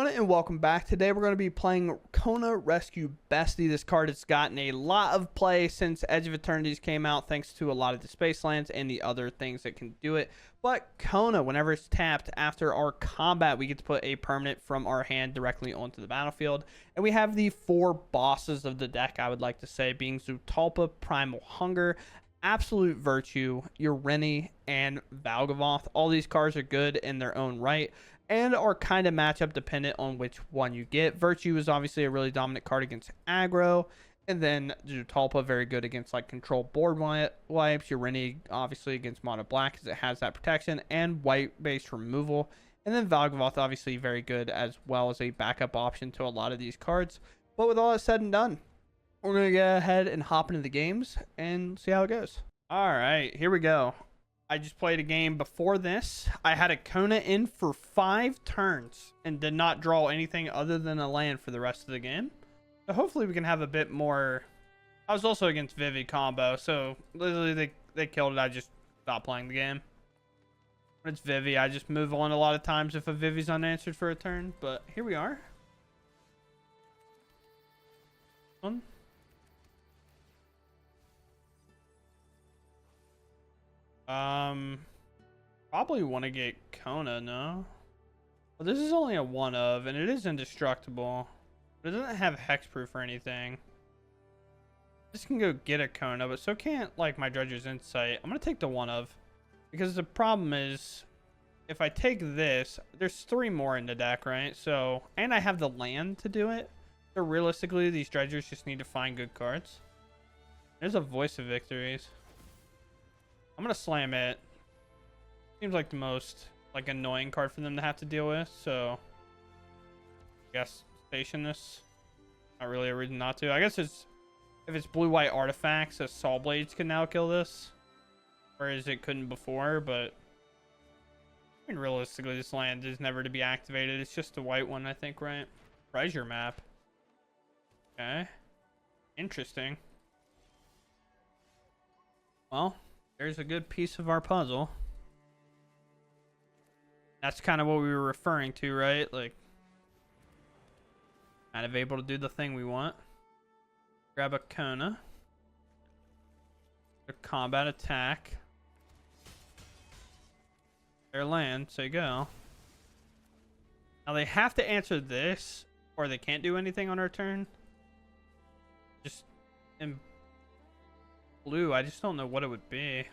everyone, and welcome back. Today we're going to be playing Kona Rescue Bestie. This card has gotten a lot of play since Edge of Eternities came out, thanks to a lot of the space lands and the other things that can do it. But Kona, whenever it's tapped after our combat, we get to put a permanent from our hand directly onto the battlefield. And we have the four bosses of the deck, I wowould like to say, being Zootalpa, Primal Hunger, Absolute Virtue, Ureni, and Valgavoth. All these cards are good in their own right and are kind of matchup dependent on which one you get. Virtue is obviously a really dominant card against aggro, and then Zootalpa very good against like control board wipes. Ureni obviously against mono black because it has that protection and white based removal. And then Valgavoth obviously very good as well as a backup option to a lot of these cards. But with all that said and done, we're going to go ahead and hop into the games and see how it goes. All right, here we go. I just played a game before this. I had a Kona in for 5 turns and did not draw anything other than a land for the rest of the game. So hopefully we can have a bit more. I was also against Vivi combo, so literally they killed it. I just stopped playing the game. When it's Vivi, I just move on a lot of times if a Vivi's unanswered for a turn. But here we are. One. Probably want to get Kona, no? Well, this is only a one of, and it is indestructible. But it doesn't have hexproof or anything. This can go get a Kona, but so can't, like, my Dredger's Insight. I'm going to take the one of. Because the problem is, if I take this, there's 3 more in the deck, right? So, and I have the land to do it. So realistically, these Dredgers just need to find good cards. There's a Voice of Victories. I'm going to slam it. Seems like the most like annoying card for them to have to deal with, so I guess station this. Not really a reason not to. I guess it's if it's blue-white artifacts, the Saw Blades can now kill this, whereas it couldn't before. But I mean, realistically, this land is never to be activated. It's just the white one, I think, right? Treasure map. Okay, interesting. Well, there's a good piece of our puzzle. That's kind of what we were referring to, right? Like, kind of able to do the thing we want. Grab a Kona. A combat attack. Their land, so you go. Now they have to answer this, or they can't do anything on our turn. Just in blue, I just don't know what it would be.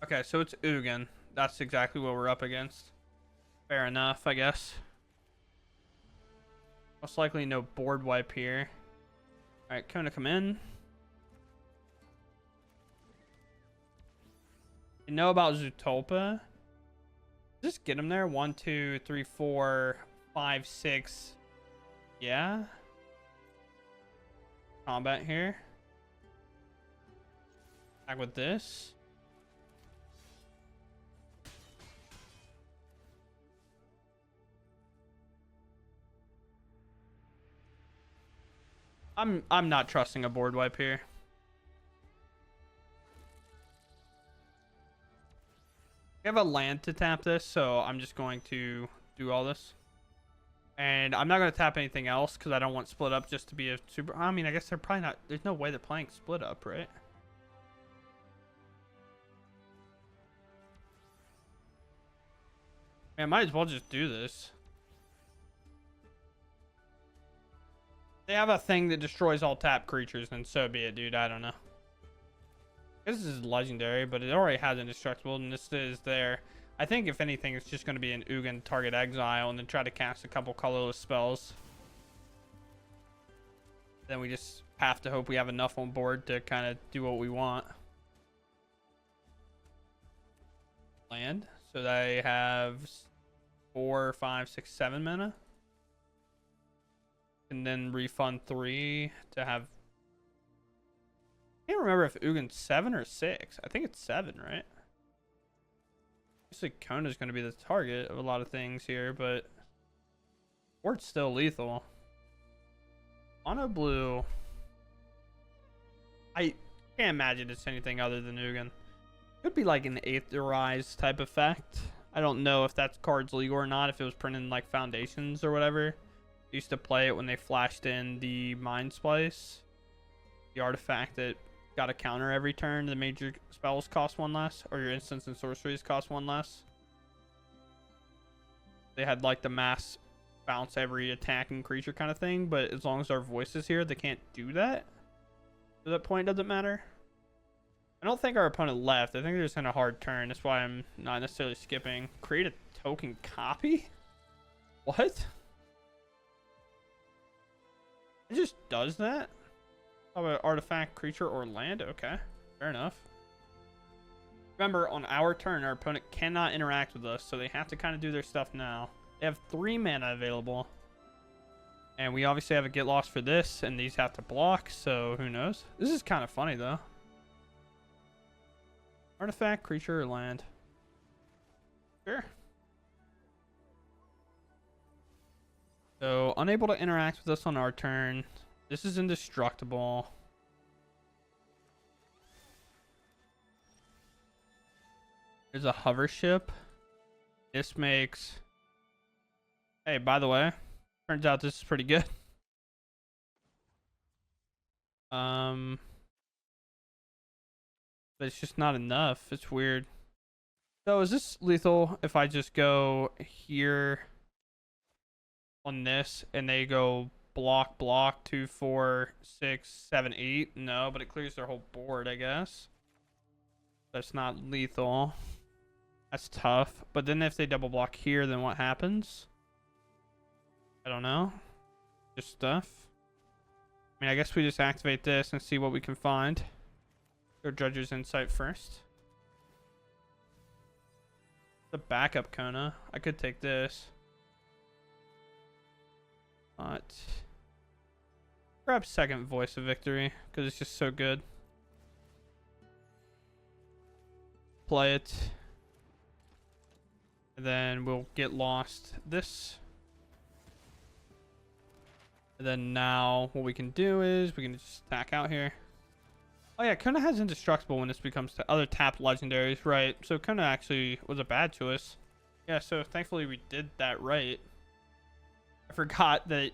Okay, so it's Ugin. That's exactly what we're up against. Fair enough, I guess. Most likely no board wipe here. Alright, Kona, come in. You know about Zootalpa? Just get him there. 1, 2, 3, 4, 5, 6. Yeah. Combat here. Back with this. I'm not trusting a board wipe here. We have a land to tap this, so I'm just going to do all this. And I'm not going to tap anything else because I don't want split up just to be a super. I mean, I guess they're probably not. There's no way they're playing split up, right? Man, might as well just do this. They have a thing that destroys all tap creatures, and so be it, dude. I don't know. This is legendary, but it already has indestructible, and this is there. I think, if anything, it's just going to be an Ugin target exile, and then try to cast a couple colorless spells. Then we just have to hope we have enough on board to kind of do what we want. Land. So they have 4, 5, 6, 7 mana. And then refund 3 to have. I can't remember if Ugin's 7 or 6. I think it's 7, right? Obviously, Kona's going to be the target of a lot of things here, but or it's still lethal. Mono blue. I can't imagine it's anything other than Ugin. Could be like an Aetherized type effect. I don't know if that card's legal or not, if it was printed in like Foundations or whatever. I used to play it when they flashed in the Mind Splice, the artifact that got a counter every turn. The major spells cost 1 less, or your instants and sorceries cost 1 less. They had like the mass bounce every attacking creature kind of thing, but as long as our voice is here, they can't do that. So that point doesn't matter. I don't think our opponent left. I think they're just in a hard turn. That's why I'm not necessarily skipping. Create a token copy? What? It just does that? How about artifact, creature, or land? Okay, fair enough. Remember, on our turn, our opponent cannot interact with us, so they have to kind of do their stuff now. They have 3 mana available. And we obviously have a get lost for this, and these have to block, so who knows? This is kind of funny, though. Artifact, creature, or land? Sure. So, unable to interact with us on our turn. This is indestructible. There's a hover ship. This makes... Hey, by the way, turns out this is pretty good. But it's just not enough. It's weird. So is this lethal if I just go here on this and they go block, 2, 4, 6, 7, 8? No, but it clears their whole board, I guess. That's not lethal. That's tough. But then if they double block here, then what happens? I don't know. Just stuff. I mean, I guess we just activate this and see what we can find. Go Judge's Insight first. The backup Kona. I could take this. But grab second Voice of Victory because it's just so good. Play it. And then we'll get lost this. And then now what we can do is we can just stack out here. Oh yeah, Kona has indestructible when this becomes to other tapped legendaries, right? So Kona actually was a bad choice. Yeah, so thankfully we did that right. I forgot that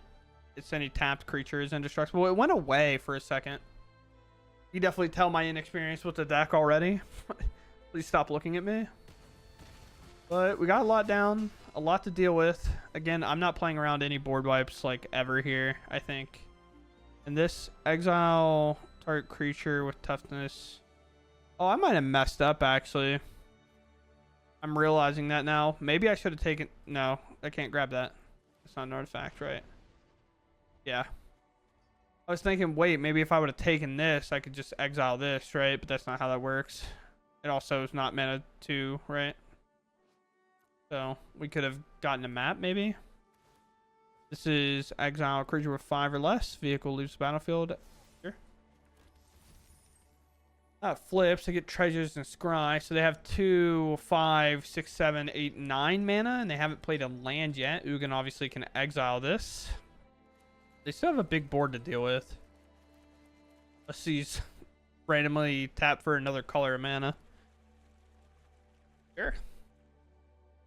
it's any tapped creature is indestructible. It went away for a second. You definitely tell my inexperience with the deck already. Please stop looking at me. But we got a lot down, a lot to deal with. Again, I'm not playing around any board wipes like ever here, I think. And this exile target creature with toughness. Oh, I might have messed up actually. I'm realizing that now. Maybe I should have taken... No, I can't grab that. It's not an artifact, right? Yeah. I was thinking, wait, maybe if I would have taken this, I could just exile this, right? But that's not how that works. It also is not mana 2, right? So we could have gotten a map, maybe. This is exile creature with 5 or less. Vehicle leaves the battlefield. Sure. That flips. They get treasures and scry. So they have 2, 5, 6, 7, 8, 9 mana, and they haven't played a land yet. Ugin obviously can exile this. They still have a big board to deal with. Let's see. Randomly tap for another color of mana. Sure.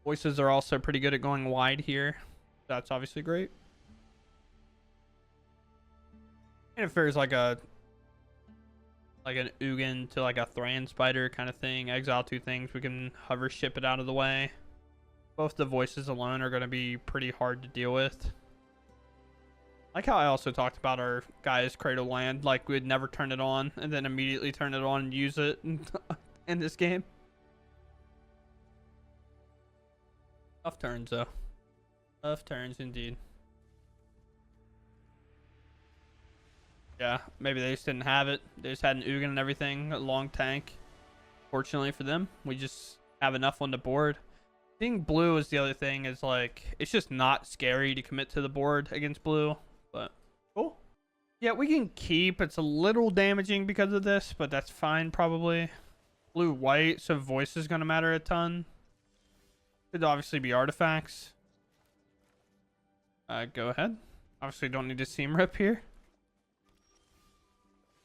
Voices are also pretty good at going wide here. That's obviously great. And if there's like an Ugin to like a Thran Spider kind of thing, exile 2 things, we can hover ship it out of the way. Both the voices alone are going to be pretty hard to deal with. Like how I also talked about our guys' Cradle Land, like we'd never turn it on and then immediately turn it on and use it in this game. Tough turns though. Tough turns indeed. Yeah, maybe they just didn't have it. They just had an Ugin and everything, a long tank. Fortunately for them, we just have enough on the board. Seeing blue is the other thing, is like, it's just not scary to commit to the board against blue, but cool. Yeah, we can keep. It's a little damaging because of this, but that's fine probably. Blue, white, so voice is going to matter a ton. Could obviously be artifacts. Go ahead. Obviously don't need to seam rip here.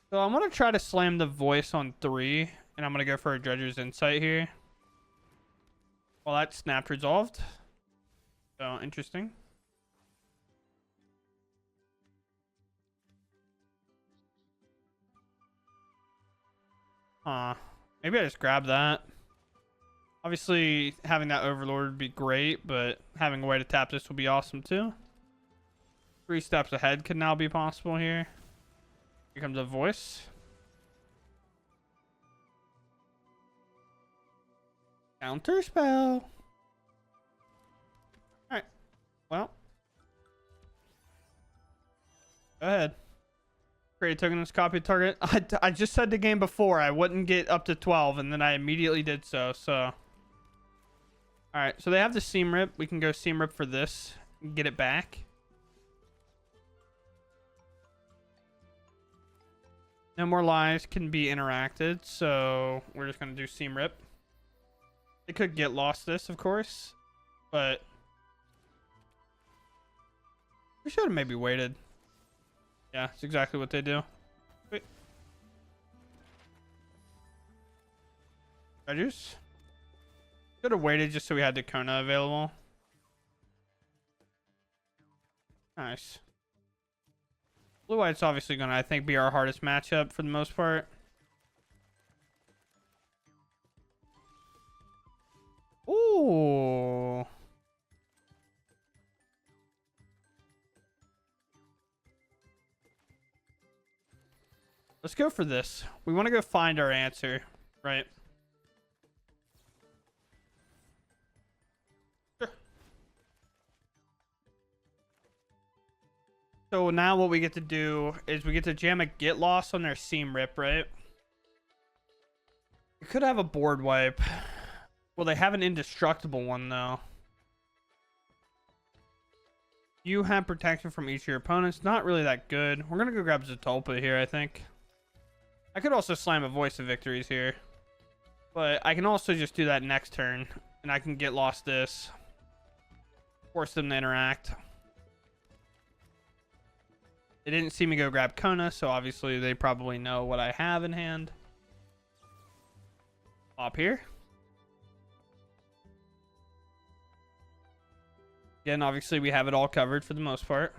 So I'm going to try to slam the voice on 3, and I'm going to go for a Dredger's Insight here. Well, that snapped resolved. So interesting. Maybe I just grab that. Obviously, having that Overlord would be great, but having a way to tap this would be awesome too. 3 steps ahead could now be possible here. Here comes a voice. Counter spell. Alright. Well. Go ahead. Create a token as copy target. I just said the game before I wouldn't get up to 12, and then I immediately did so. Alright, so they have the seam rip. We can go seam rip for this and get it back. No more lives can be interacted, so we're just going to do seam rip. They could get lost this, of course, but we should have maybe waited. Yeah, it's exactly what they do. Wait. Juice? Should have waited just so we had the Kona available. Nice. Blue White's obviously going to, I think, be our hardest matchup for the most part. Ooh. Let's go for this. We want to go find our answer, right? Sure. So now what we get to do is we get to jam a get lost on their seam rip, right? We could have a board wipe. Well, they have an indestructible one, though. You have protection from each of your opponents. Not really that good. We're going to go grab Zetulpa here, I think. I could also slam a Voice of Victories here. But I can also just do that next turn. And I can get lost this. Force them to interact. They didn't see me go grab Kona, so obviously they probably know what I have in hand. Pop here. Again, obviously we have it all covered for the most part.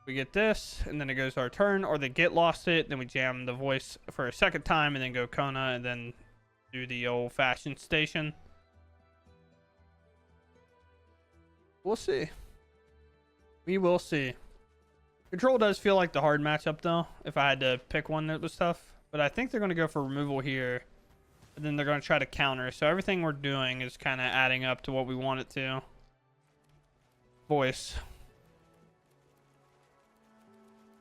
We get this, and then it goes our turn, or they get lost it, then we jam the voice for a second time, and then go Kona, and then do the old-fashioned station. We'll see. We will see. Control does feel like the hard matchup, though, if I had to pick one that was tough. But I think they're going to go for removal here, and then they're going to try to counter. So everything we're doing is kind of adding up to what we want it to. Voice.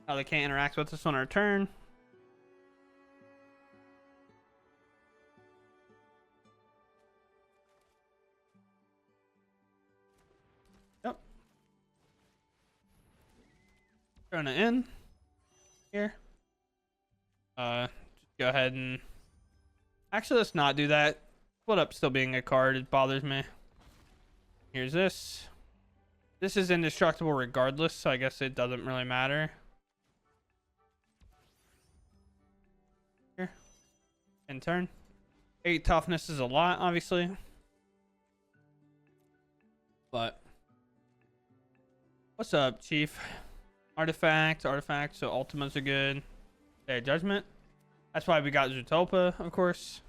How they can't interact with us on our turn. Yep. Throwing it in. Here. Just go ahead and... Actually, let's not do that. Split up still being a card. It bothers me. Here's this. This is indestructible regardless, so I guess it doesn't really matter. Here. In turn. 8 toughness is a lot, obviously. But... What's up, Chief? Artifact, so ultimates are good. Okay, Judgment. That's why we got Zetulpa, of course.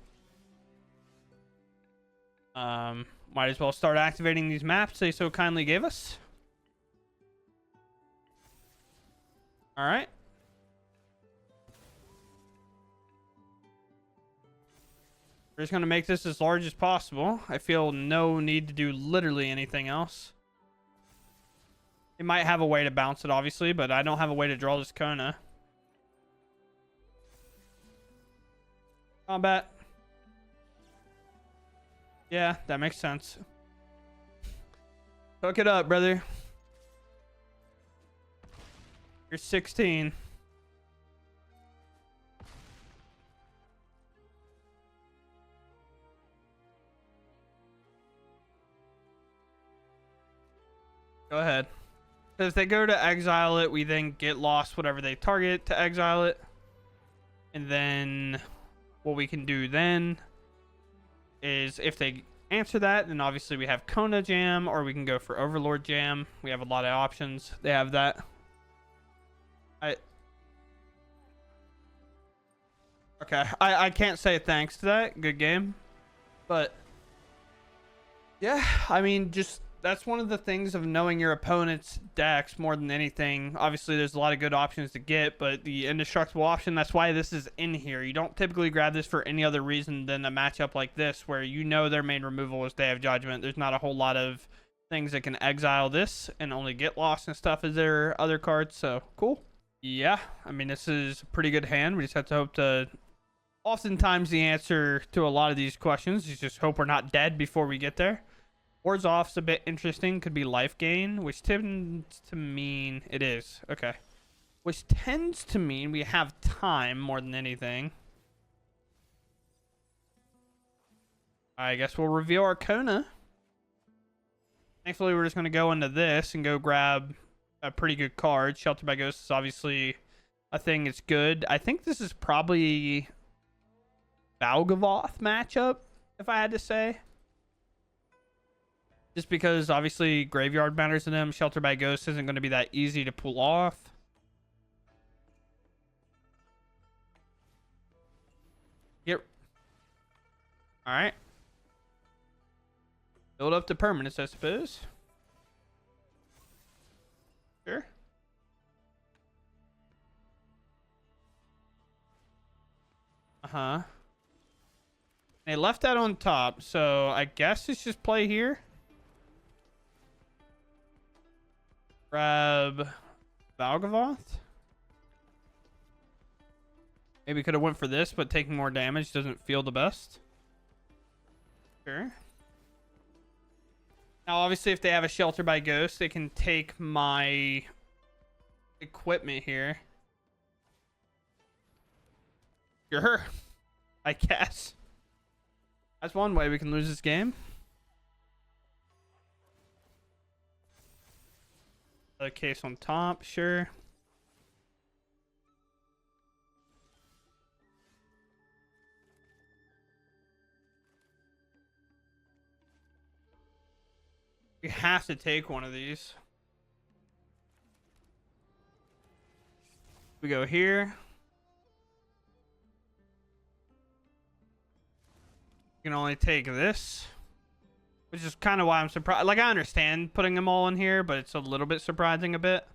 Might as well start activating these maps they so kindly gave us. Alright. We're just going to make this as large as possible. I feel no need to do literally anything else. It might have a way to bounce it, obviously, but I don't have a way to draw this Kona. Combat. Yeah, that makes sense. Hook it up, brother. You're 16. Go ahead. If they go to exile it, we then get lost whatever they target to exile it. And then what we can do then is if they answer that, then obviously we have Kona Jam, or we can go for Overlord Jam. We have a lot of options. They have that. I can't say thanks to that. Good game. But yeah, I mean, just that's one of the things of knowing your opponent's decks more than anything. Obviously, there's a lot of good options to get, but the indestructible option, that's why this is in here. You don't typically grab this for any other reason than a matchup like this, where you know their main removal is Day of Judgment. There's not a whole lot of things that can exile this and only get lost and stuff as their other cards, so cool. Yeah, I mean, this is a pretty good hand. We just have to hope to... Oftentimes, the answer to a lot of these questions is just hope we're not dead before we get there. Wards off's a bit interesting. Could be life gain, which tends to mean it is. Okay. Which tends to mean we have time more than anything. I guess we'll reveal our Kona. Thankfully, we're just going to go into this and go grab a pretty good card. Shelter by Ghost is obviously a thing that's good. I think this is probably Valgavoth matchup, if I had to say. Just because obviously graveyard matters to them. Shelter by Ghost isn't going to be that easy to pull off. Yep. Alright. Build up to permanence, I suppose. Sure. Uh-huh. They left that on top, so I guess it's just play here. Grab Valgavoth. Maybe could have went for this, but taking more damage doesn't feel the best. Sure. Now, obviously, if they have a Shelter by Ghost, they can take my equipment here. Sure. I guess. That's one way we can lose this game. Another case on top, sure. We have to take one of these. We go here. We can only take this. Which is kind of why I'm surprised. Like, I understand putting them all in here, but it's a little bit surprising a bit.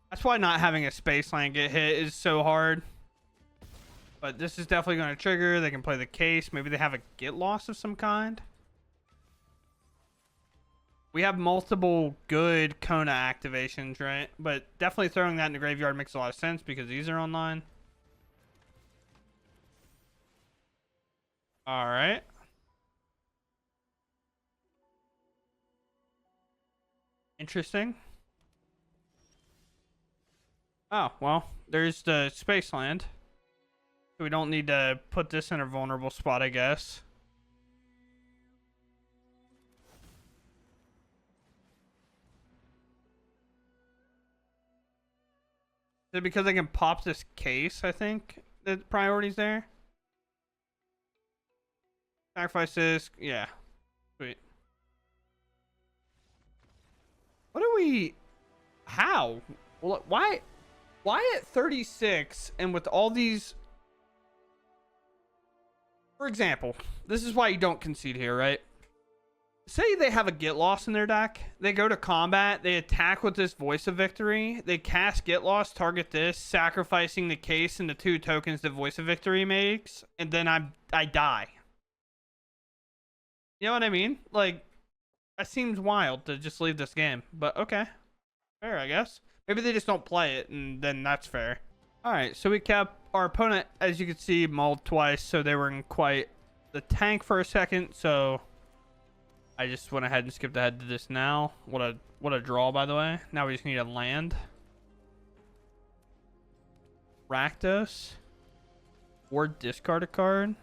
That's why not having a space land get hit is so hard. But this is definitely going to trigger. They can play the case. Maybe they have a get loss of some kind. We have multiple good Kona activations, right? But definitely throwing that in the graveyard makes a lot of sense because these are online. All right. Interesting. Oh, well, there's the space land. We don't need to put this in a vulnerable spot, I guess. Is it because I can pop this case, I think? The priority's there? Sacrifice this. Yeah. Sweet. What do we... How? Well, why at 36 and with all these... For example, this is why you don't concede here, right? Say they have a get loss in their deck. They go to combat. They attack with this Voice of Victory. They cast get loss, target this, sacrificing the case and the 2 tokens that Voice of Victory makes, and then I die. You know what I mean? Like, that seems wild to just leave this game. But okay. Fair, I guess. Maybe they just don't play it, and then that's fair. Alright, so we kept our opponent, as you can see, mauled twice, so they were in quite the tank for a second, so I just went ahead and skipped ahead to this now. What a draw, by the way. Now we just need a land. Rakdos. Or discard a card.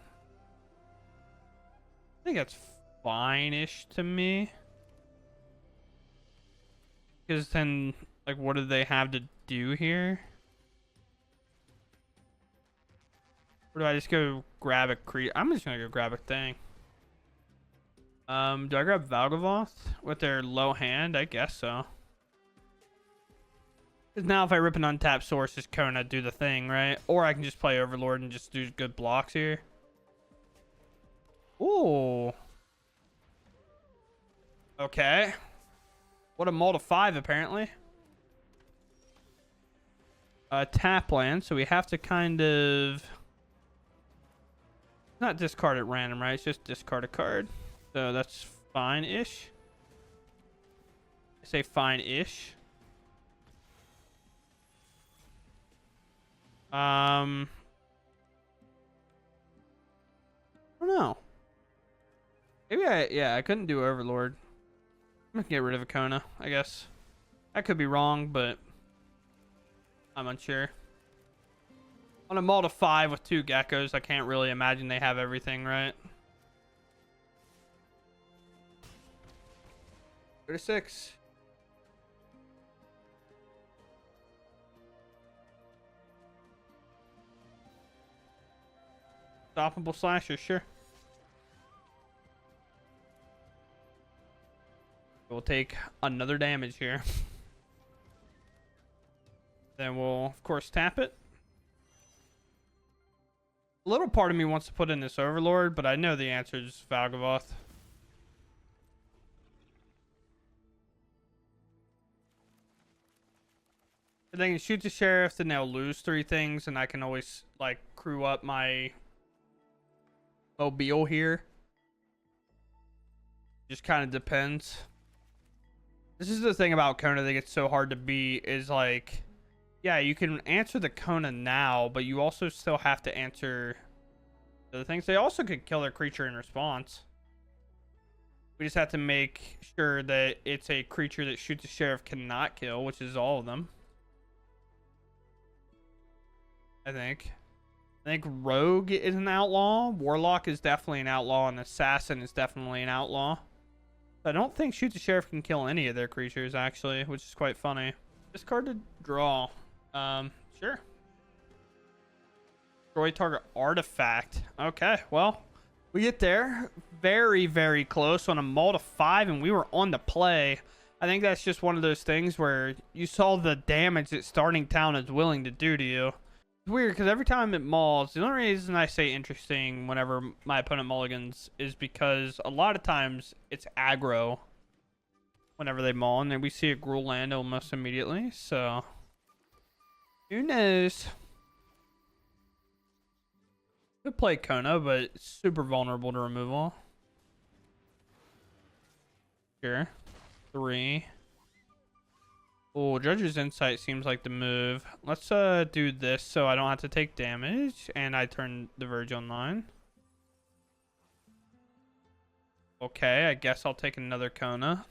I think that's fine-ish to me. Because then, like, what do they have to do here? Or do I just go grab a creature? I'm just gonna go grab a thing. Do I grab Valgavoth with their low hand? I guess so. Because now if I rip an untapped source, just Kona do the thing, right? Or I can just play Overlord and just do good blocks here. Ooh. Okay. What a mull to 5, apparently. Tap land, so we have to kind of... Not discard at random, right? It's just discard a card. So that's fine-ish. I say fine-ish. I don't know. Maybe I couldn't do Overlord. I'm gonna get rid of a Kona, I guess. I could be wrong, but I'm unsure. On a mull to 5 with 2 geckos, I can't really imagine they have everything, right? 36. Stoppable slasher, sure. We'll take another damage here. Then we'll, of course, tap it. A little part of me wants to put in this Overlord, but I know the answer is Valgavoth. And they can shoot the sheriff, then they'll lose 3 things, and I can always, like, crew up my mobile here. Just kind of depends. This is the thing about Kona that gets so hard to beat is, like, yeah, you can answer the Kona now, but you also still have to answer the other things. They also could kill their creature in response. We just have to make sure that it's a creature that shoots the sheriff cannot kill, which is all of them. I think Rogue is an outlaw. Warlock is definitely an outlaw, and Assassin is definitely an outlaw. I don't think Shoot the Sheriff can kill any of their creatures, actually, which is quite funny. Discard to draw. Sure. Destroy target artifact. Okay, well, we get there. Very, very close on a mull to 5, and we were on the play. I think that's just one of those things where you saw the damage that starting town is willing to do to you. It's weird, because every time it mulls, the only reason I say interesting whenever my opponent mulligans is because a lot of times it's aggro whenever they mull, and then we see a Gruul land almost immediately, so who knows? Could play Kona, but it's super vulnerable to removal. Sure. 3. Oh, Judge's Insight seems like the move. Let's do this so I don't have to take damage, and I turn the Verge online. Okay, I guess I'll take another Kona.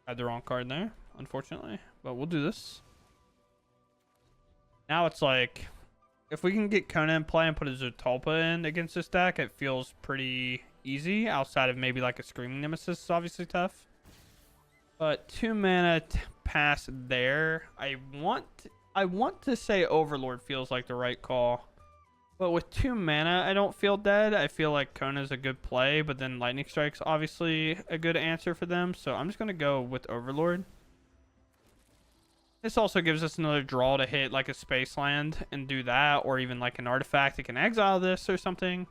I had the wrong card there, unfortunately, but we'll do this. Now it's like, if we can get Kona in play and put a Zutulpa in against this deck, it feels pretty easy, outside of maybe like a Screaming Nemesis is obviously tough. But 2 mana pass there. I want to say Overlord feels like the right call. But with 2 mana, I don't feel dead. I feel like Kona's a good play, but then Lightning Strike's obviously a good answer for them. So I'm just going to go with Overlord. This also gives us another draw to hit like a Space Land and do that, or even like an artifact that can exile this or something.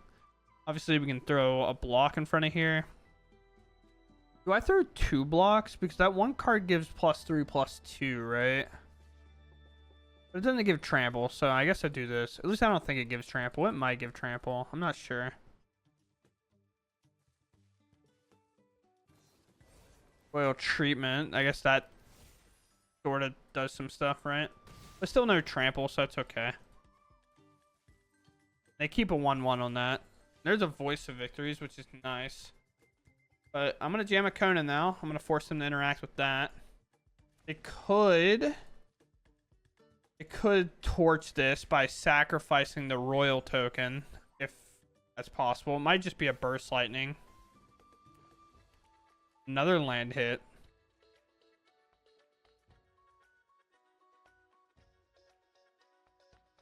Obviously, we can throw a block in front of here. Do I throw 2 blocks? Because that one card gives +3/+2, right? But it doesn't give trample, so I guess I do this. At least I don't think it gives trample. It might give trample. I'm not sure. Oil treatment. I guess that sort of does some stuff, right? But still no trample, so that's okay. They keep a 1/1 on that. There's a Voice of Victories, which is nice. But I'm going to jam a Kona now. I'm going to force them to interact with that. It could torch this by sacrificing the royal token if That's possible. It might just be a burst lightning. Another land hit.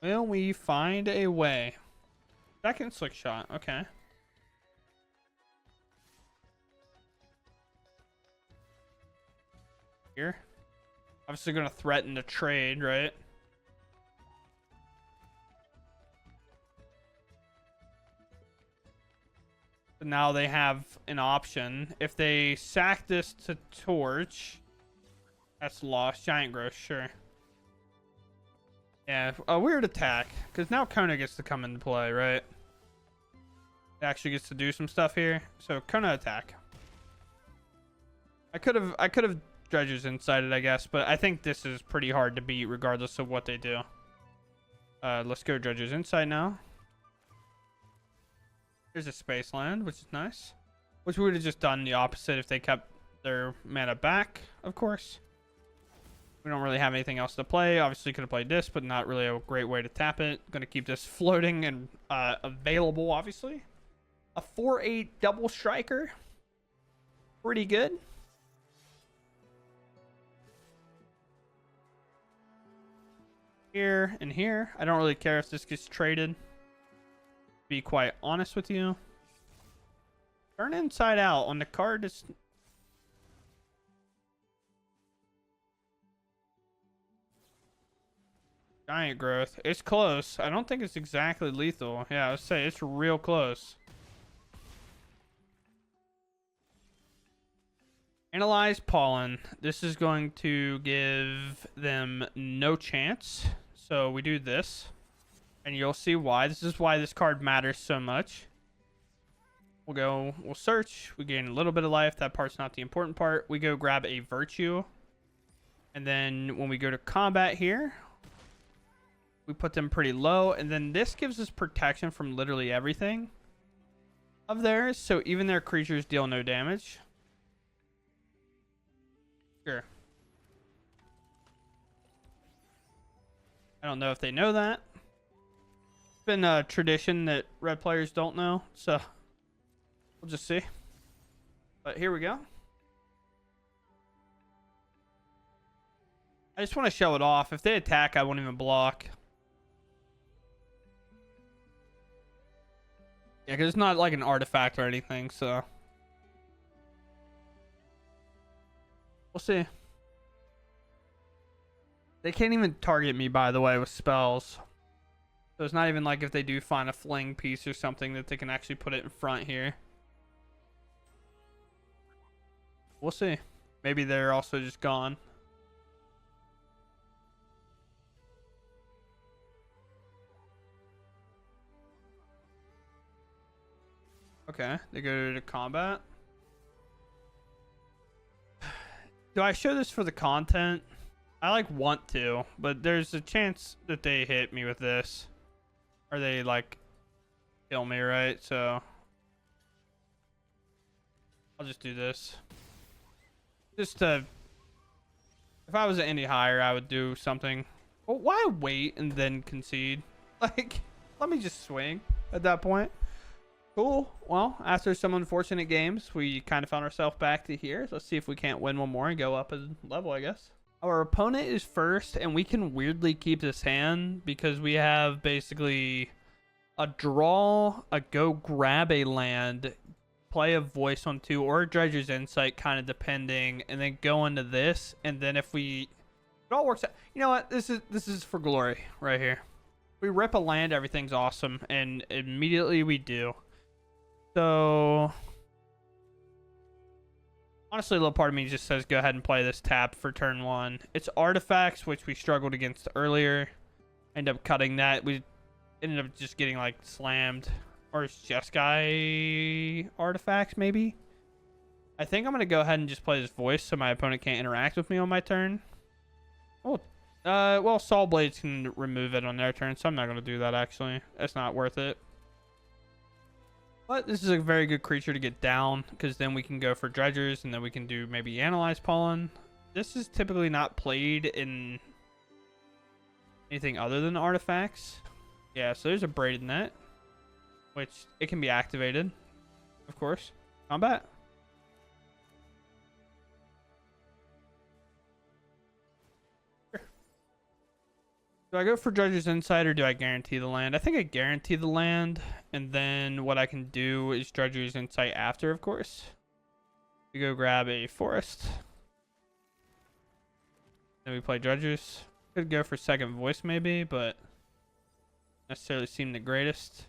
Will we find a way? Second slick shot. Okay. Here. Obviously going to threaten the trade, right? But now they have an option. If they sack this to torch, that's lost. Giant growth, sure. Yeah, a weird attack. Because now Kona gets to come into play, right? It actually gets to do some stuff here. So Kona attack. I could have Dredger's Insighted, I guess, but I think this is pretty hard to beat regardless of what they do. Let's go Dredger's Insight now. Here's a space land, which is nice. Which we would have just done the opposite if they kept their mana back, of course. We don't really have anything else to play. Obviously could have played this, but not really a great way to tap it. Gonna keep this floating and available, obviously. A 4/8 double striker. Pretty good. Here and here. I don't really care if this gets traded. Be quite honest with you. Turn inside out on the card. Is giant growth. It's close. I don't think it's exactly lethal. Yeah, I would say it's real close. Analyze pollen. This is going to give them no chance. So we do this. And you'll see why. This is why this card matters so much. We'll search. We gain a little bit of life. That part's not the important part. We go grab a virtue. And then when we go to combat here, we put them pretty low. And then this gives us protection from literally everything of theirs. So even their creatures deal no damage. Sure. I don't know if they know that. It's been a tradition that red players don't know, so we'll just see. But here we go. I just want to show it off. If they attack, I won't even block. Yeah, because it's not like an artifact or anything, so we'll see. They can't even target me, by the way, with spells. So it's not even like if they do find a fling piece or something that they can actually put it in front here. We'll see. Maybe they're also just gone. Okay, they go to combat. Do I show this for the content? I like want to, but there's a chance that they hit me with this. Or they like kill me, right? So I'll just do this. Just to, if I was any higher, I would do something. Well, why wait and then concede? Like, let me just swing at that point. Cool. Well, after some unfortunate games, we kind of found ourselves back to here. Let's see if we can't win one more and go up a level, I guess. Our opponent is first, and we can weirdly keep this hand because we have basically a draw, a go grab a land, play a voice on 2, or a Dredger's Insight, kind of depending, and then go into this. And then if it all works out, you know what? This is for glory right here. We rip a land, everything's awesome, and immediately we do. So honestly, a little part of me just says go ahead and play this tap for turn 1. It's artifacts, which we struggled against earlier. End up cutting that. We ended up just getting like slammed. Or it's just guy artifacts, maybe. I think I'm going to go ahead and just play this voice so my opponent can't interact with me on my turn. Oh, well, Saw Blades can remove it on their turn, so I'm not going to do that, actually. It's not worth it. But this is a very good creature to get down, because then we can go for Dredgers, and then we can do maybe Analyze Pollen. This is typically not played in anything other than artifacts. Yeah, so there's a Braided Net. which it can be activated, of course. Combat. Sure. Do I go for Judge's Insight or do I guarantee the land? I think I guarantee the land, and then what I can do is Judge's Insight after, of course. We go grab a forest. Then we play Judges. Could go for second voice maybe, but necessarily seem the greatest.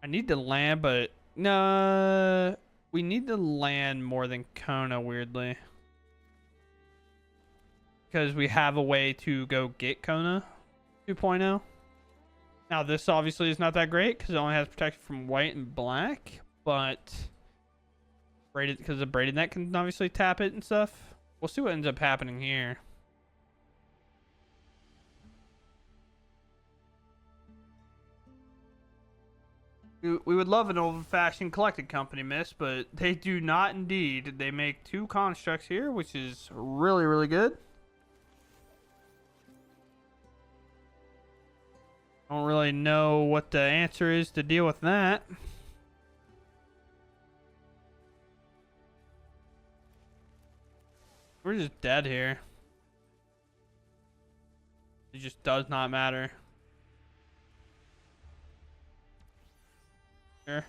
I need to land, but no, we need to land more than Kona, weirdly, because we have a way to go get Kona 2.0. Now this obviously is not that great because it only has protection from white and black, but braided, because the braided net can obviously tap it and stuff. We'll see what ends up happening here. We would love an old-fashioned collected company, miss, but they do not indeed. They make 2 constructs here, which is really, really good. Don't really know what the answer is to deal with that. We're just dead here. It just does not matter. Sure.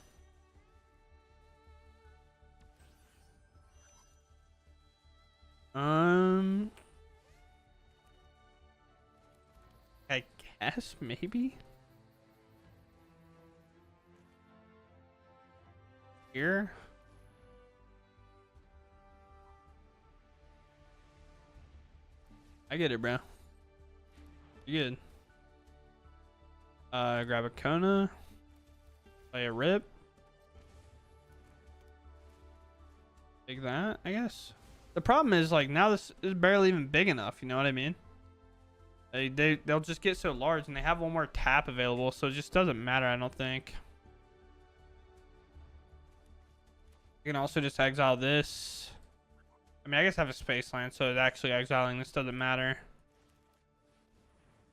I guess maybe here. I get it, bro. You good? Grab a Kona. Play a rip. Take that, I guess. The problem is, like, now this is barely even big enough, you know what I mean? They'll just get so large, and they have one more tap available, so it just doesn't matter, I don't think. You can also just exile this. I mean, I guess I have a space land, so actually exiling this doesn't matter.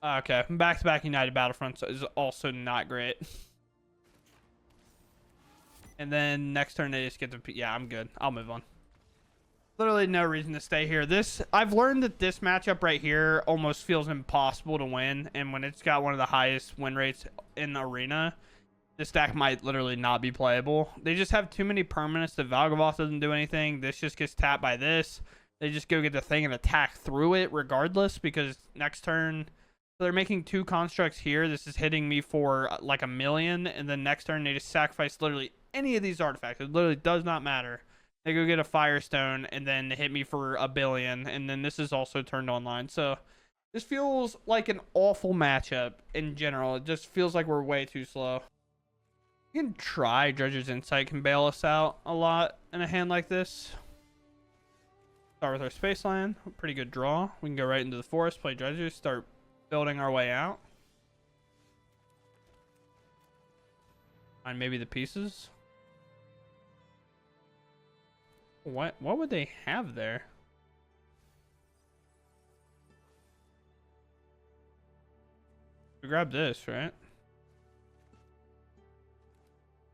Okay, back-to-back United Battlefronts is also not great. And then next turn they just get to... Yeah, I'm good. I'll move on. Literally no reason to stay here. I've learned that this matchup right here almost feels impossible to win. And when it's got one of the highest win rates in the arena, this deck might literally not be playable. They just have too many permanents. The Valgavoth doesn't do anything. This just gets tapped by this. They just go get the thing and attack through it regardless, because next turn... So they're making 2 constructs here. This is hitting me for like 1 million. And then next turn they just sacrifice literally any of these artifacts. It literally does not matter. They go get a Firestone and then hit me for 1 billion. And then this is also turned online. So this feels like an awful matchup in general. It just feels like we're way too slow. You can try Judge's Insight can bail us out a lot in a hand like this. Start with our space land. Pretty good draw. We can go right into the forest, play Judges, start building our way out. Find maybe the pieces. What would they have there? We grab this, right?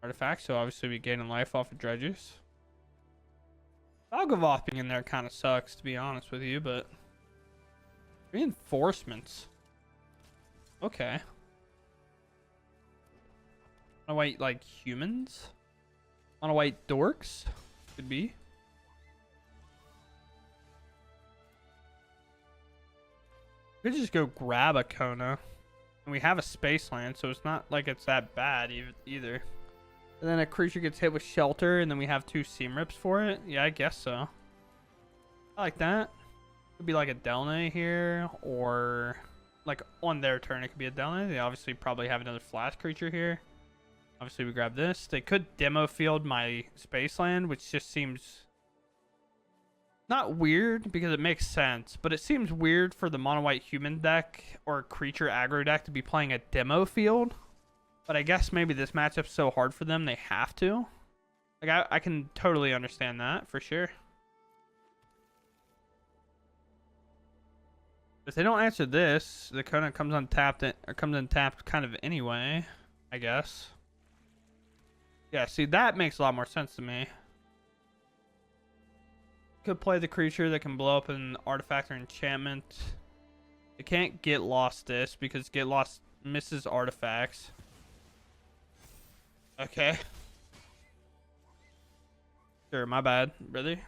Artifacts, so obviously we gaining life off of Dredges. Valgavoth being in there kind of sucks, to be honest with you, but reinforcements. Okay. Wanna white like humans? Wanna white dorks? Could be. We could just go grab a Kona. And we have a space land, so it's not like it's that bad either. And then a creature gets hit with shelter, and then we have 2 seam rips for it. Yeah, I guess so. I like that. Could be like a Delne here, or like on their turn it could be a Delne. They obviously probably have another flash creature here. Obviously we grab this. They could demo field my space land, which just seems not weird because it makes sense, but it seems weird for the mono white human deck or creature aggro deck to be playing a demo field. But I guess maybe this matchup's so hard for them they have to. Like I can totally understand that for sure. If they don't answer this, the Kona comes untapped, or comes untapped kind of anyway. I guess. Yeah, see, that makes a lot more sense to me. Could play the creature that can blow up an artifact or enchantment. It can't get lost this because get lost misses artifacts. Okay. Sure, my bad. Really?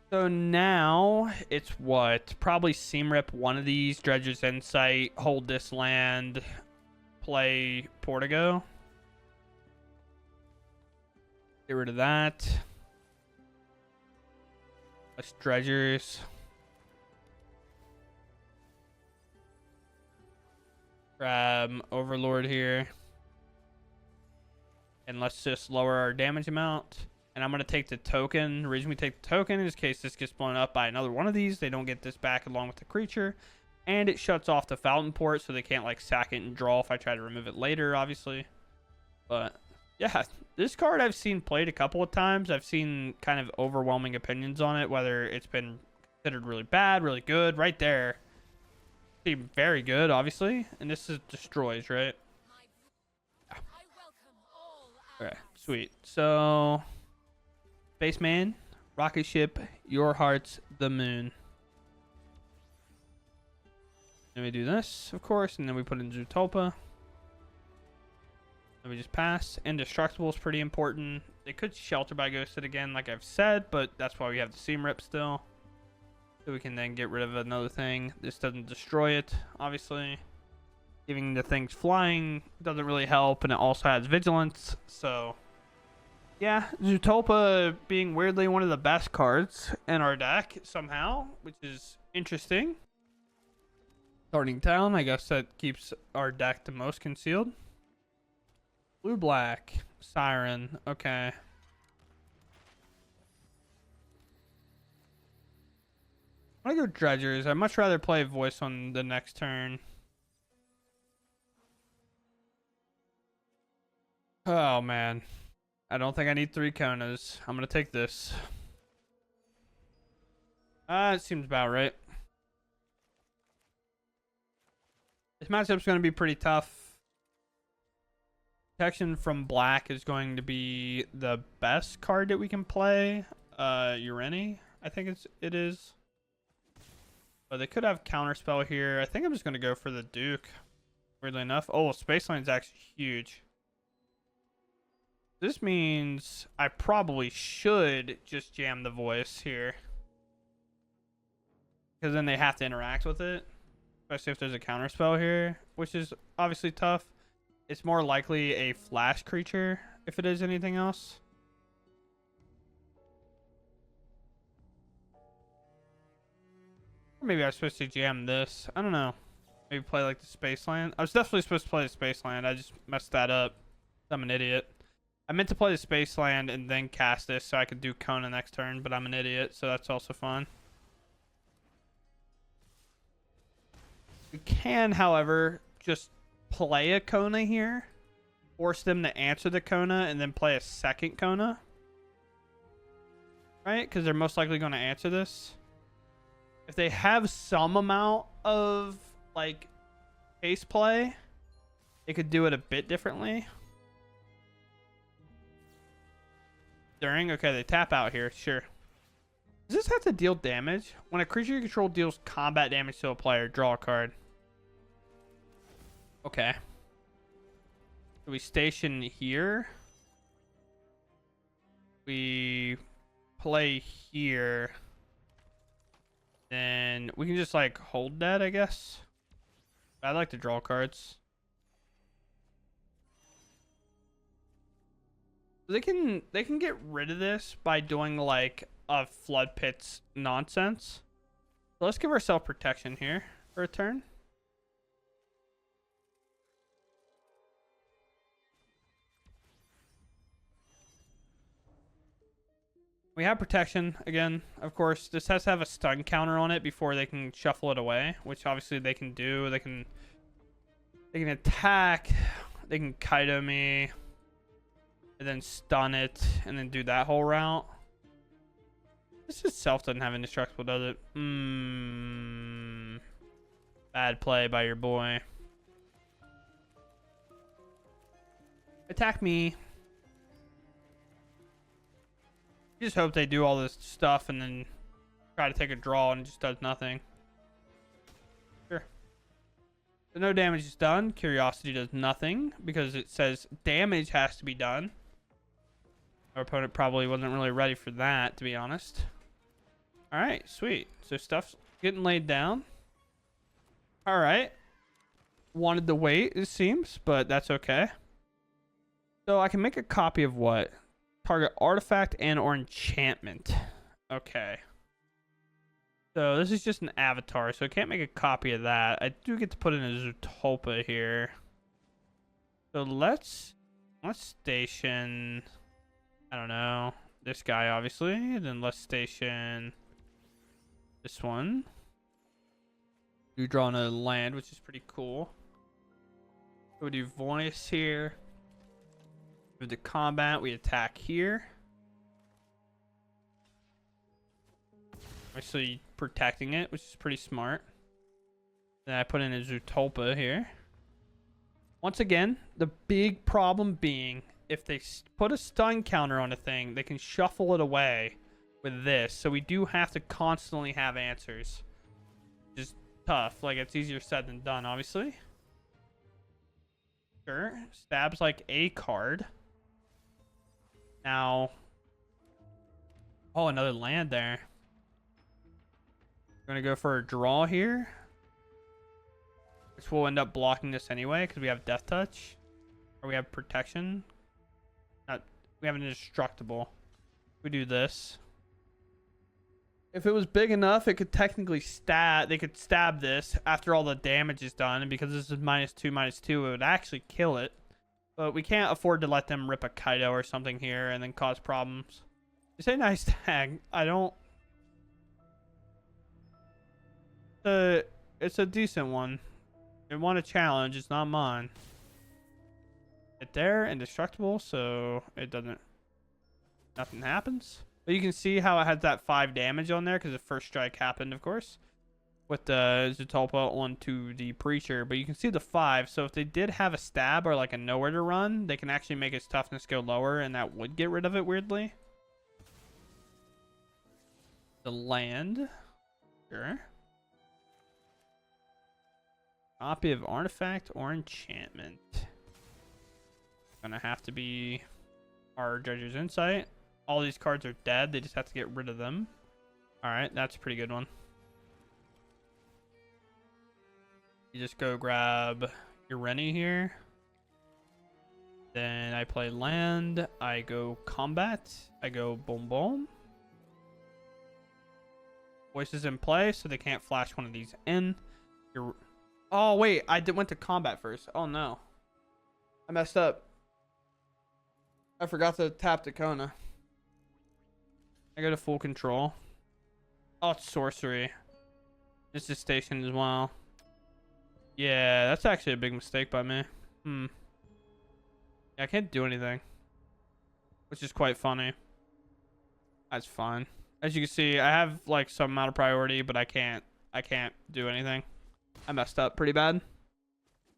So now it's what? Probably seam rip one of these, Dredger's Insight, hold this land, play Portigo. Get rid of that. Let's Dredgers. Grab Overlord here. And let's just lower our damage amount. And I'm going to take the token. The reason we take the token is in case this gets blown up by another one of these. They don't get this back along with the creature. And it shuts off the fountain port so they can't like sack it and draw if I try to remove it later, obviously. But yeah, this card I've seen played a couple of times. I've seen kind of overwhelming opinions on it, whether it's been considered really bad, really good. Right there. Seemed very good, obviously. And this is destroys, right? Yeah. Okay, sweet. So... Spaceman, rocket ship, your heart's the moon. Then we do this, of course, and then we put in Zootopia. Then we just pass. Indestructible is pretty important. They could shelter by ghosted again, like I've said, but that's why we have the seam rip still. So we can then get rid of another thing. This doesn't destroy it, obviously. Giving the things flying doesn't really help, and it also has vigilance, so... Yeah, Zootopia being weirdly one of the best cards in our deck somehow, which is interesting. Starting town, I guess that keeps our deck the most concealed. Blue-black, Siren, okay. I'm gonna go Dredgers. I'd much rather play Voice on the next turn. Oh, man. I don't think I need 3 Konas. I'm going to take this. It seems about right. This matchup's going to be pretty tough. Protection from black is going to be the best card that we can play. Ureni, I think it is. But they could have counterspell here. I think I'm just going to go for the Duke. Weirdly enough. Oh, Space Lane's actually huge. This means I probably should just jam the Voice here. Because then they have to interact with it. Especially if there's a counterspell here. Which is obviously tough. It's more likely a flash creature if it is anything else. Or maybe I was supposed to jam this. I don't know. Maybe play like the Space Land. I was definitely supposed to play the Space Land. I just messed that up. I'm an idiot. I meant to play the Space Land and then cast this so I could do Kona next turn, but I'm an idiot, so that's also fun. We can, however, just play a Kona here. Force them to answer the Kona and then play a second Kona. Right? Because they're most likely going to answer this. If they have some amount of, like, case play, they could do it a bit differently. During? Okay, they tap out here. Sure. Does this have to deal damage? When a creature you control deals combat damage to a player, draw a card. Okay. So we station here. We play here. Then we can just like hold that, I guess. I like to draw cards. They can get rid of this by doing like a Flood Pits nonsense. So let's give ourselves protection here for a turn. We have protection again, of course. This has to have a stun counter on it before they can shuffle it away, which obviously they can do. They can attack, they can Kaido me, and then stun it, and then do that whole route. This itself doesn't have indestructible, does it? Bad play by your boy. Attack me. You just hope they do all this stuff and then try to take a draw and it just does nothing. Sure. So no damage is done. Curiosity does nothing because it says damage has to be done. Our opponent probably wasn't really ready for that, to be honest. All right, sweet. So stuff's getting laid down. All right. Wanted to wait, it seems, but that's okay. So I can make a copy of what? Target artifact and or enchantment. Okay. So this is just an avatar, so I can't make a copy of that. I do get to put in a Zootopia here. So let's station, I don't know, this guy obviously. And then let's station this one. You draw another land, which is pretty cool. So we do voice here. Move to combat, we attack here. Actually protecting it, which is pretty smart. Then I put in a Zootopia here. Once again, the big problem being, if they put a stun counter on a thing, they can shuffle it away with this. So we do have to constantly have answers. Just tough. Like, it's easier said than done, obviously. Sure. Stab's like a card. Now. Oh, another land there. We're going to go for a draw here. Which will end up blocking this anyway because we have Death Touch. Or we have Protection. We have an Indestructible. We do this. If it was big enough, it could technically stab. They could stab this after all the damage is done. And because this is -2/-2, it would actually kill it. But we can't afford to let them rip a Kaido or something here and then cause problems. You say nice tag. I don't... It's a decent one. It won a challenge. It's not mine. It there, indestructible, so it doesn't... Nothing happens. But you can see how it has that 5 damage on there because the first strike happened, of course, with the Zootopia onto the Preacher. But you can see the 5. So if they did have a stab or like a nowhere to run, they can actually make its toughness go lower, and that would get rid of it weirdly. The land. Sure. Copy of artifact or enchantment. Gonna have to be our Judge's Insight. All these cards are dead. They just have to get rid of them. Alright, that's a pretty good one. You just go grab your Rennie here. Then I play land. I go combat. I go boom boom. Voice is in play, so they can't flash one of these in. Oh, wait. Went to combat first. Oh, no. I messed up. I forgot to tap the Kona. I go to full control. Oh, it's sorcery. This is station as well. Yeah, that's actually a big mistake by me. Yeah, I can't do anything. Which is quite funny. That's fine. As you can see, I have like some amount of priority, but I can't do anything. I messed up pretty bad.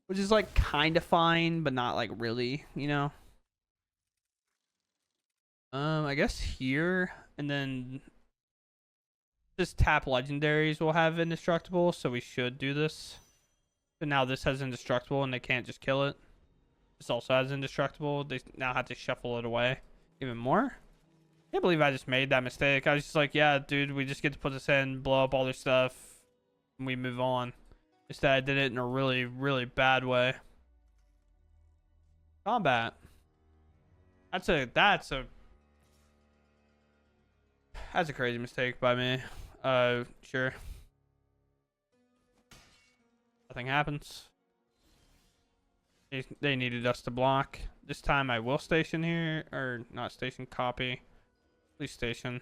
Which is like kind of fine, but not like really, you know. I guess here, and then just tap legendaries will have indestructible, so we should do this. But now this has indestructible and they can't just kill it. This also has indestructible. They now have to shuffle it away even more. I can't believe I just made that mistake. I was just like, yeah, dude, we just get to put this in, blow up all their stuff, and we move on. Instead, I did it in a really, really bad way. Combat. That's a crazy mistake by me. Sure. Nothing happens. They needed us to block. This time I will station here, or not station, copy. Please station.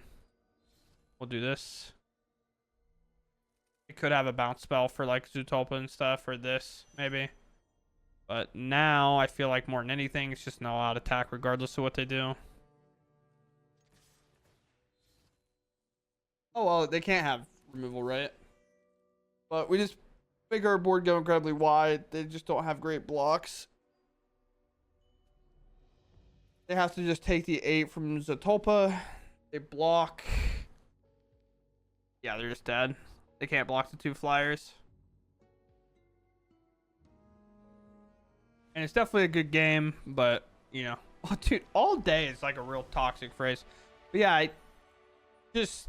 We'll do this. It could have a bounce spell for like Zootopia and stuff, or this, maybe. But now I feel like more than anything, it's just an all-out attack regardless of what they do. Oh, well, they can't have removal, right? But we just make our board go incredibly wide. They just don't have great blocks. They have to just take the 8 from Zatulpa. They block. Yeah, they're just dead. They can't block the 2 flyers. And it's definitely a good game, but, you know. Oh, dude, all day is like a real toxic phrase. But yeah, I just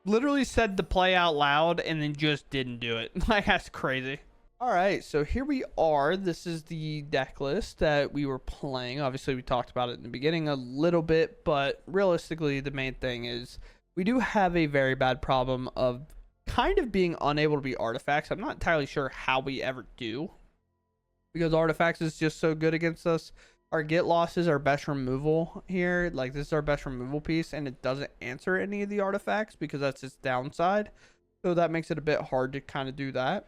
literally said the play out loud and then just didn't do it. Like, that's crazy. All right, so here we are. This is the deck list that we were playing. Obviously, we talked about it in the beginning a little bit, but realistically, the main thing is we do have a very bad problem of kind of being unable to beat artifacts. I'm not entirely sure how we ever do, because artifacts is just so good against us. Our get loss is our best removal here. Like, this is our best removal piece, and it doesn't answer any of the artifacts because that's its downside. So that makes it a bit hard to kind of do that.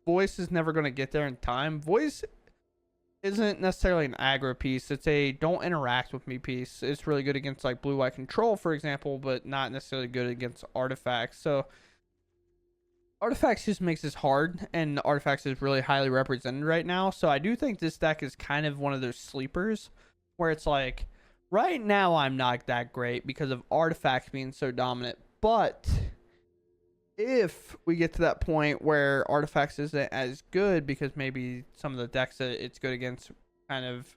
Voice is never going to get there in time. Voice isn't necessarily an aggro piece. It's a don't interact with me piece. It's really good against like blue-white control, for example, but not necessarily good against artifacts. So artifacts just makes this hard, and artifacts is really highly represented right now. So I do think this deck is kind of one of those sleepers where it's like, right now I'm not that great because of artifacts being so dominant. But if we get to that point where artifacts isn't as good because maybe some of the decks that it's good against kind of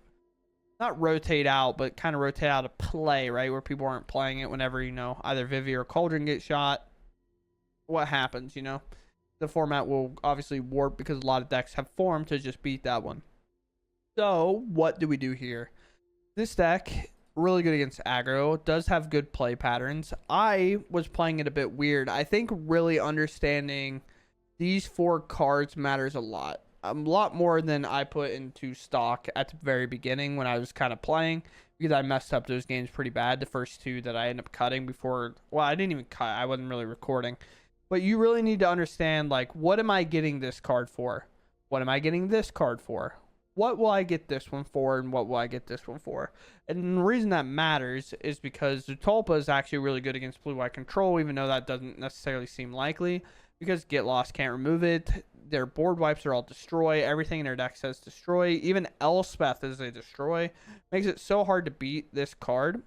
not rotate out, but kind of rotate out of play, right? Where people aren't playing it whenever, you know, either Vivi or Cauldron get shot. What happens, you know? The format will obviously warp because a lot of decks have formed to just beat that one. So what do we do here? This deck, really good against aggro, does have good play patterns. I was playing it a bit weird. I think really understanding these 4 cards matters a lot more than I put into stock at the very beginning when I was kind of playing, because I messed up those games pretty bad. The first 2 that I ended up cutting before, well, I didn't even cut, I wasn't really recording. But you really need to understand, like, what am I getting this card for? What am I getting this card for? What will I get this one for, and what will I get this one for? And the reason that matters is because Zatulpa is actually really good against blue-white control, even though that doesn't necessarily seem likely, because Get Lost can't remove it. Their board wipes are all destroy. Everything in their deck says destroy. Even Elspeth is a destroy. Makes it so hard to beat this card.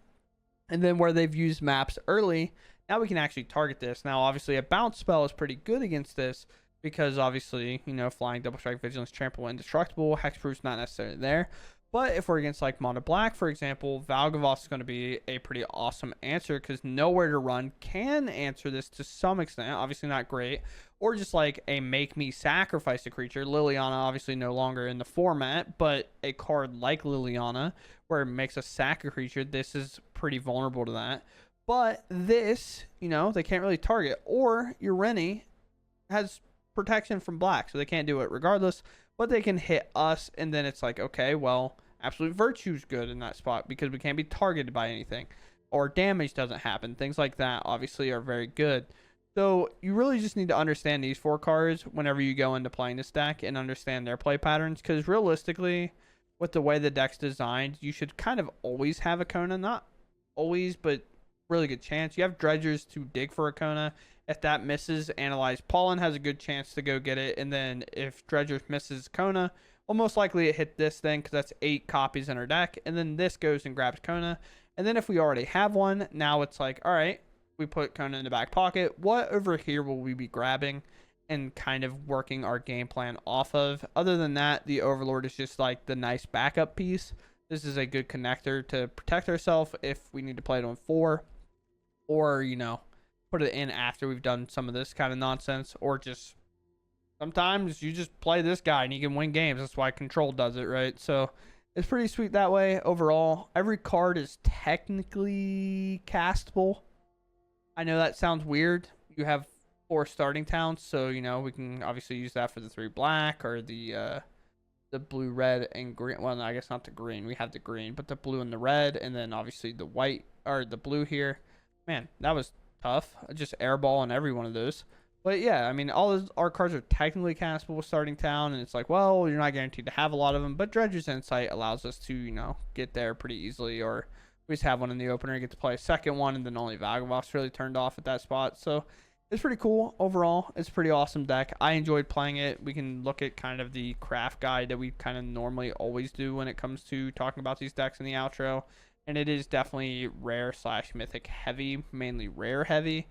And then where they've used maps early, now we can actually target this. Now, obviously, a bounce spell is pretty good against this, because obviously, you know, flying, double strike, vigilance, trample, indestructible, hexproof's not necessarily there. But if we're against like mono black, for example, Valgavoth is going to be a pretty awesome answer, because Nowhere to Run can answer this to some extent. Obviously not great. Or just like a make me sacrifice a creature. Liliana obviously no longer in the format, but a card like Liliana where it makes a sack a creature, this is pretty vulnerable to that. But this, you know, they can't really target. Or your Rennie has protection from black, so they can't do it regardless, but they can hit us, and then it's like, okay, well, Absolute Virtue's good in that spot because we can't be targeted by anything, or damage doesn't happen. Things like that obviously are very good. So you really just need to understand these 4 cards whenever you go into playing this deck and understand their play patterns, because realistically, with the way the deck's designed, you should kind of always have a Kona. Not always, but really good chance. You have Dredgers to dig for a Kona. If that misses, Analyze Pollen has a good chance to go get it. And then if Dredgers misses Kona, well, most likely it hit this thing, because that's 8 copies in our deck. And then this goes and grabs Kona. And then if we already have one, now it's like, all right, we put Kona in the back pocket. What over here will we be grabbing and kind of working our game plan off of? Other than that, the Overlord is just like the nice backup piece. This is a good connector to protect ourselves if we need to play it on 4. Or, you know, put it in after we've done some of this kind of nonsense, or just sometimes you just play this guy and you can win games. That's why Control does it, right? So it's pretty sweet that way. Overall, every card is technically castable. I know that sounds weird. You have 4 starting towns, so, you know, we can obviously use that for the 3 black or the blue, red, and green. Well, no, I guess not the green. We have the green, but the blue and the red, and then obviously the white or the blue here. Man, that was tough. Just airball on every one of those. But yeah, I mean, our cards are technically castable with starting town, and it's like, well, you're not guaranteed to have a lot of them, but Dredger's Insight allows us to, you know, get there pretty easily, or we just have one in the opener, get to play a second one, and then only Valgavoth's really turned off at that spot. So it's pretty cool overall. It's a pretty awesome deck. I enjoyed playing it. We can look at kind of the craft guide that we kind of normally always do when it comes to talking about these decks in the outro. And it is definitely rare slash mythic heavy, mainly rare heavy.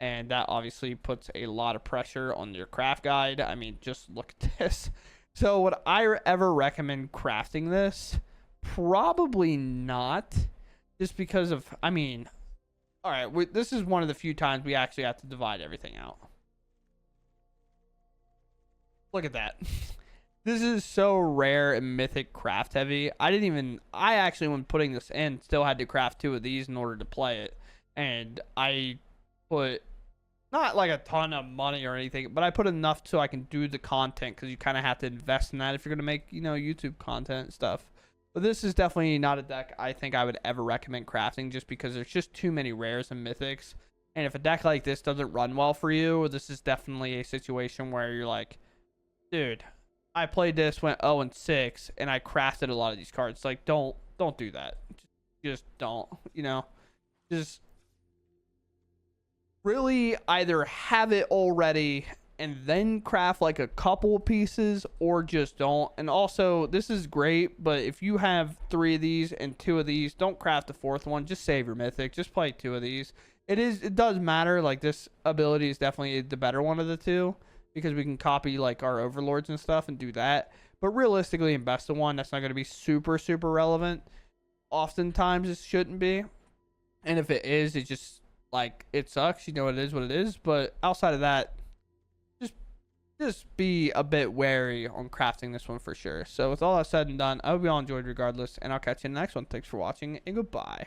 And that obviously puts a lot of pressure on your craft guide. I mean, just look at this. So would I ever recommend crafting this? Probably not. Just because of, I mean, all right, this is one of the few times we actually have to divide everything out. Look at that. This is so rare and mythic craft heavy. I actually, when putting this in, still had to craft 2 of these in order to play it. And I put, not like a ton of money or anything, but I put enough so I can do the content, because you kind of have to invest in that if you're going to make, YouTube content and stuff. But this is definitely not a deck I think I would ever recommend crafting, just because there's just too many rares and mythics. And if a deck like this doesn't run well for you, this is definitely a situation where you're like, dude, I played this, went 0-6, and I crafted a lot of these cards. Like, don't do that. Just don't, just really either have it already and then craft like a couple of pieces, or just don't. And also, this is great, but if you have 3 of these and 2 of these, don't craft the 4th one. Just save your mythic. Just play 2 of these. It does matter. Like, this ability is definitely the better one of the 2, because we can copy like our overlords and stuff and do that. But realistically, in best of 1, that's not going to be super relevant. Oftentimes it shouldn't be, and if it is, it just, like, it sucks. It is what it is. But outside of that, just be a bit wary on crafting this one for sure. So with all that said and done, I hope you all enjoyed regardless, and I'll catch you in the next one. Thanks for watching, and goodbye.